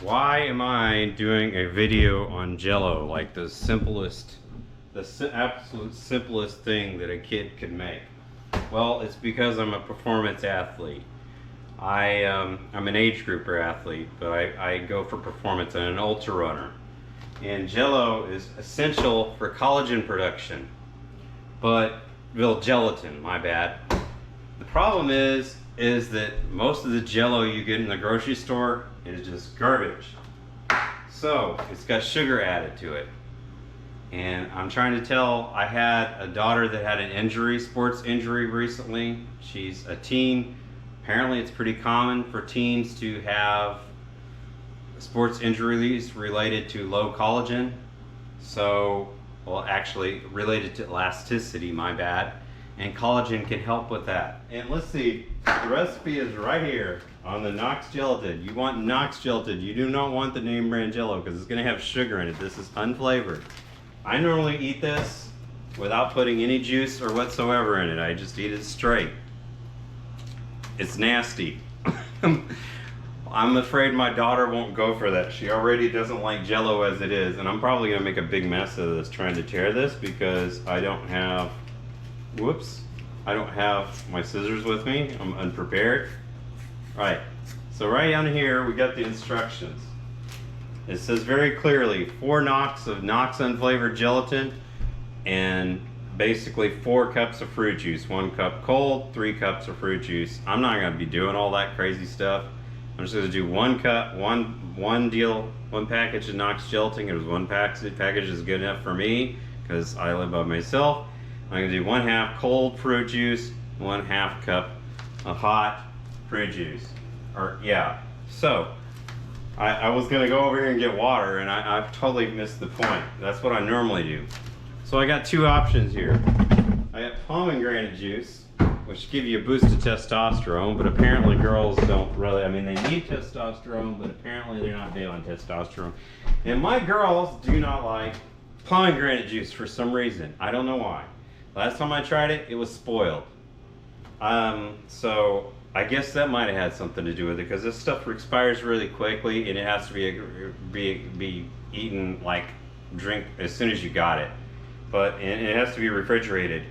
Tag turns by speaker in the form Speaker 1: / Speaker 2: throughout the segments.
Speaker 1: Why am I doing a video on Jello? Like the absolute simplest thing that a kid could make. Well, it's because I'm a performance athlete. I'm an age grouper athlete, but I go for performance and an ultra runner. And Jello is essential for collagen production. Gelatin, my bad. The problem is that most of the Jello you get in the grocery store is just garbage. So it's got sugar added to it. And I'm trying to tell, I had a daughter that had an injury, sports injury recently. She's a teen. Apparently it's pretty common for teens to have sports injuries related to low collagen. So, well, actually related to elasticity, my bad. And collagen can help with that. And let's see, the recipe is right here on the Knox gelatin. You want Knox gelatin. You do not want the name brand Jello because it's going to have sugar in it. This is unflavored. I normally eat this without putting any juice or whatsoever in it. I just eat it straight. It's nasty. I'm afraid my daughter won't go for that. She already doesn't like Jello as it is, and I'm probably gonna make a big mess of this trying to tear this because I don't have, I don't have my scissors with me. I'm unprepared. Right, so right down here we got the instructions. It says very clearly 4 Knox of Knox unflavored gelatin and basically 4 cups of fruit juice. 1 cup cold, 3 cups of fruit juice. I'm not gonna be doing all that crazy stuff. I'm just gonna do 1 cup, one package of Knox gelatin. It was 1 package is good enough for me because I live by myself. I'm gonna do 1/2 cold fruit juice, 1/2 cup of hot fruit juice. So I was gonna go over here and get water and I've totally missed the point. That's what I normally do. So I got 2 options here. I got pomegranate juice, which give you a boost of testosterone, but apparently girls don't really, I mean, they need testosterone, but apparently they're not big on testosterone. And my girls do not like pomegranate juice for some reason. I don't know why. Last time I tried it, it was spoiled. So I guess that might have had something to do with it because this stuff expires really quickly and it has to be eaten like drink as soon as you got it. And it has to be refrigerated.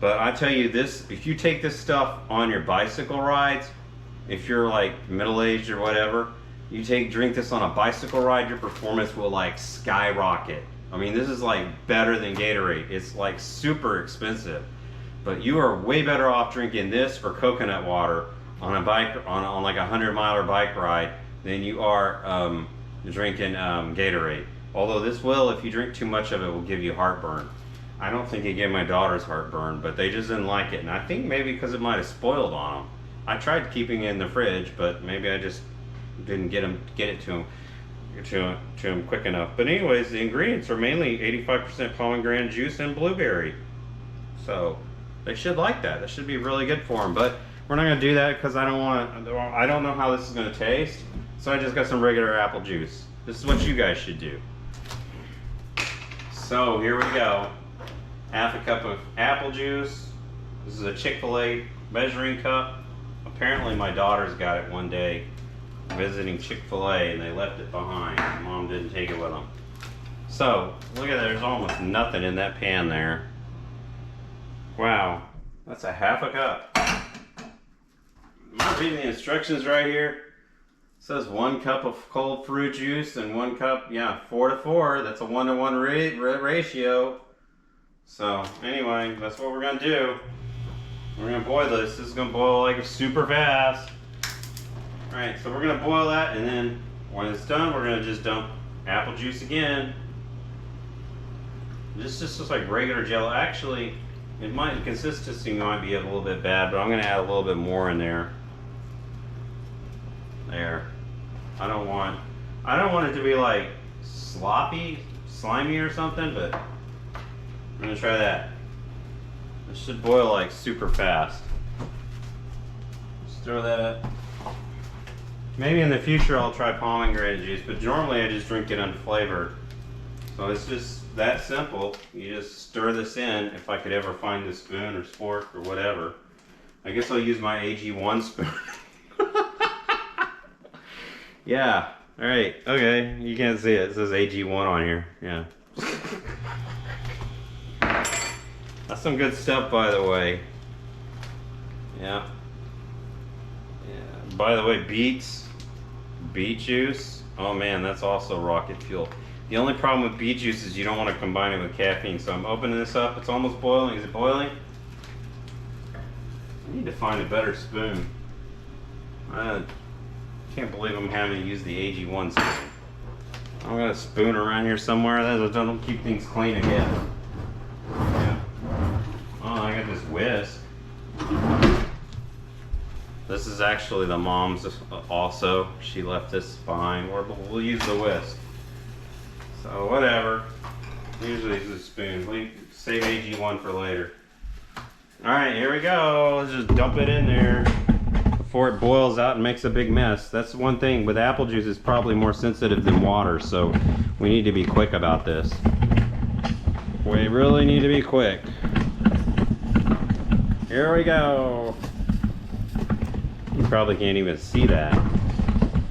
Speaker 1: But I tell you this, if you take this stuff on your bicycle rides, if you're like middle-aged or whatever, drink this on a bicycle ride, your performance will like skyrocket. I mean, this is like better than Gatorade. It's like super expensive. But you are way better off drinking this or coconut water on a bike, on like a 100-miler bike ride than you are drinking Gatorade. Although this will, if you drink too much of it, will give you heartburn. I don't think it gave my daughters heartburn, but they just didn't like it. And I think maybe because it might have spoiled on them. I tried keeping it in the fridge, but maybe I just didn't get it to them quick enough. But anyways, the ingredients are mainly 85% pomegranate juice and blueberry. So they should like that. That should be really good for them. But we're not gonna do that because I don't know how this is gonna taste. So I just got some regular apple juice. This is what you guys should do. So here we go. 1/2 cup of apple juice. This is a Chick-fil-A measuring cup. Apparently my daughters got it one day visiting Chick-fil-A and they left it behind. Mom didn't take it with them. So look at that, there's almost nothing in that pan there. Wow, that's a 1/2 cup. Am I reading the instructions right here? It says 1 cup of cold fruit juice and 1 cup, 4 to 4. That's a 1-to-1 ratio. So anyway, that's what we're gonna do. We're gonna boil this. This is gonna boil like super fast. All right, so we're gonna boil that, and then when it's done, we're gonna just dump apple juice again. This just looks like regular Jello. Actually, the consistency might be a little bit bad, but I'm gonna add a little bit more in there. There. I don't want it to be like sloppy, slimy or something, but I'm gonna try that. It should boil like super fast. Just throw that up. Maybe in the future I'll try pomegranate juice, but normally I just drink it unflavored. So it's just that simple. You just stir this in, if I could ever find a spoon or fork or whatever. I guess I'll use my AG1 spoon. Yeah, Alright, okay, you can't see it. It says AG1 on here. Yeah. That's some good stuff, by the way. Yeah. Yeah. By the way, beet juice. Oh man, that's also rocket fuel. The only problem with beet juice is you don't want to combine it with caffeine. So I'm opening this up. It's almost boiling. Is it boiling? I need to find a better spoon. I can't believe I'm having to use the AG1 spoon. I've got a spoon around here somewhere. That don't keep things clean again. Yeah. Oh, I got this whisk. This is actually the mom's also. She left this behind. We'll use the whisk. So whatever. Usually use a spoon. Save AG1 for later. Alright, here we go. Let's just dump it in there before it boils out and makes a big mess. That's one thing with apple juice, it's probably more sensitive than water, so we need to be quick about this. We really need to be quick. Here we go. You probably can't even see that.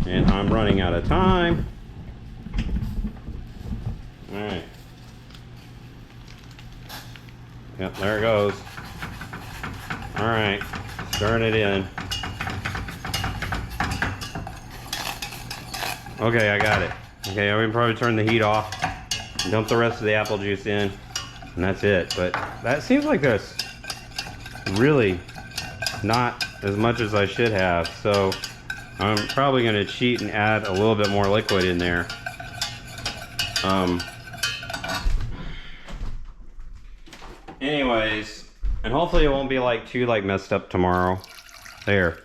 Speaker 1: And I'm running out of time. Alright. Yep, there it goes. Alright, stirring it in. Okay, I got it. Okay, I'm gonna probably turn the heat off, dump the rest of the apple juice in, and that's it. But that seems like that's really not as much as I should have, so I'm probably gonna cheat and add a little bit more liquid in there. Anyways, and hopefully it won't be like too messed up tomorrow. There.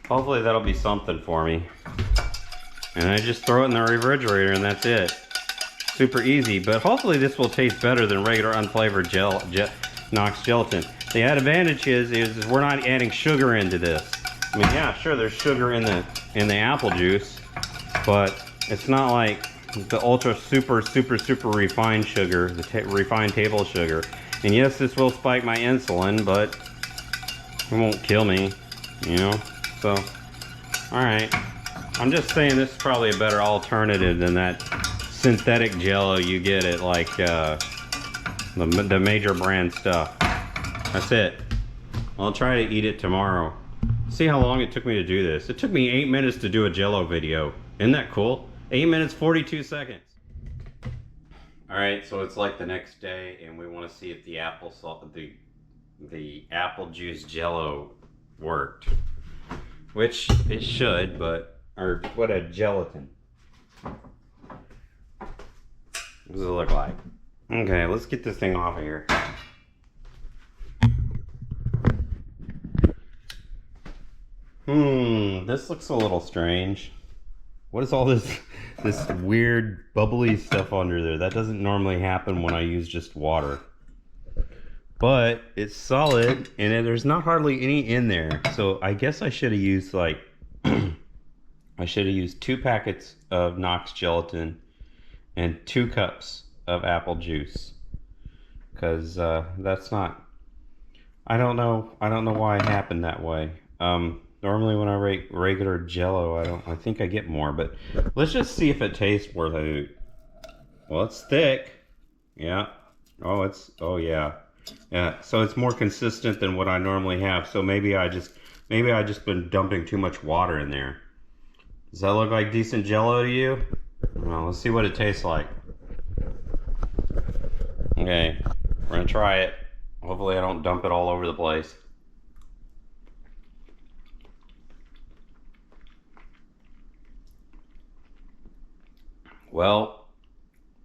Speaker 1: Hopefully that'll be something for me. And I just throw it in the refrigerator and that's it. Super easy, but hopefully this will taste better than regular unflavored Knox gelatin. The advantage is we're not adding sugar into this. I mean, yeah, sure, there's sugar in the apple juice, but it's not like the ultra super refined sugar, the refined table sugar. And yes, this will spike my insulin, but it won't kill me, you know? So, alright. I'm just saying this is probably a better alternative than that synthetic jello you get at like the major brand stuff. That's it. I'll try to eat it tomorrow. See how long it took me to do this. It took me 8 minutes to do a jello video. Isn't that cool? 8 minutes, 42 seconds. Alright, so it's like the next day and we want to see if the apple juice jello worked. Which it should, but, or what a gelatin. What does it look like? Okay, let's get this thing off of here. This looks a little strange. What is all this weird bubbly stuff under there? That doesn't normally happen when I use just water. But it's solid and there's not hardly any in there. So I guess I should have used like, I should have used 2 packets of Knox gelatin and 2 cups of apple juice. Cause that's not, I don't know why it happened that way. Normally when I rate regular jello, I think I get more, but let's just see if it tastes worth it. Well, it's thick. Yeah. Oh yeah. Yeah, so it's more consistent than what I normally have. So maybe I just been dumping too much water in there. Does that look like decent jello to you? Well, let's see what it tastes like. Okay, we're gonna try it. Hopefully I don't dump it all over the place. Well,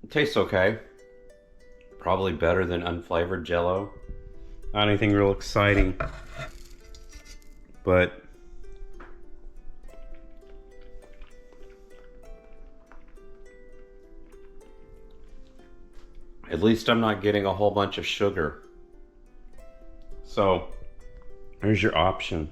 Speaker 1: it tastes okay. Probably better than unflavored jello. Not anything real exciting. But at least I'm not getting a whole bunch of sugar. So there's your option.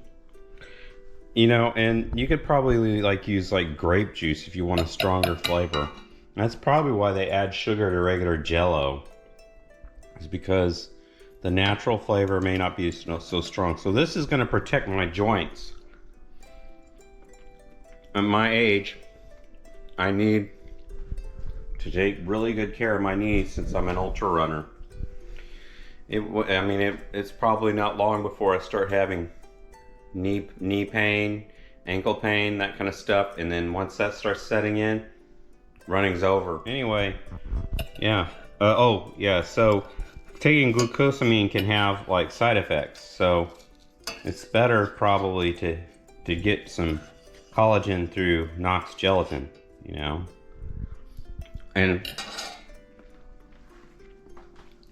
Speaker 1: You know, and you could probably use grape juice if you want a stronger flavor. That's probably why they add sugar to regular jello. Is because the natural flavor may not be so strong. So this is going to protect my joints. At my age, I need to take really good care of my knees since I'm an ultra runner. It's probably not long before I start having knee pain, ankle pain, that kind of stuff. And then once that starts setting in, running's over. Anyway, yeah. So taking glucosamine can have like side effects. So it's better probably to get some collagen through Knox gelatin, you know. And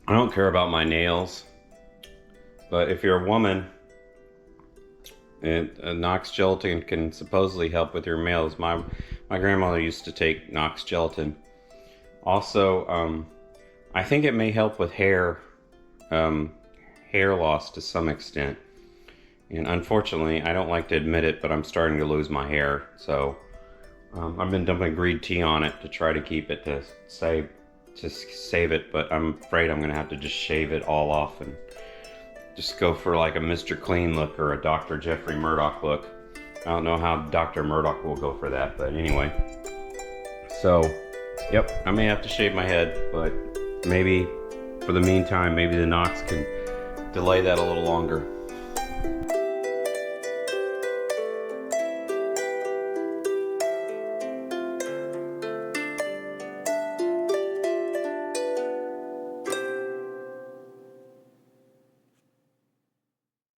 Speaker 1: I don't care about my nails, but if you're a woman, Knox gelatin can supposedly help with your nails. My grandmother used to take Knox gelatin. Also, I think it may help with hair loss to some extent. And unfortunately, I don't like to admit it, but I'm starting to lose my hair. So I've been dumping green tea on it to try to keep it to save it, but I'm afraid I'm gonna have to just shave it all off and just go for like a Mr. Clean look or a Dr. Jeffrey Murdoch look. I don't know how Dr. Murdoch will go for that, but anyway. So, yep, I may have to shave my head, but maybe for the meantime, maybe the Knox can delay that a little longer.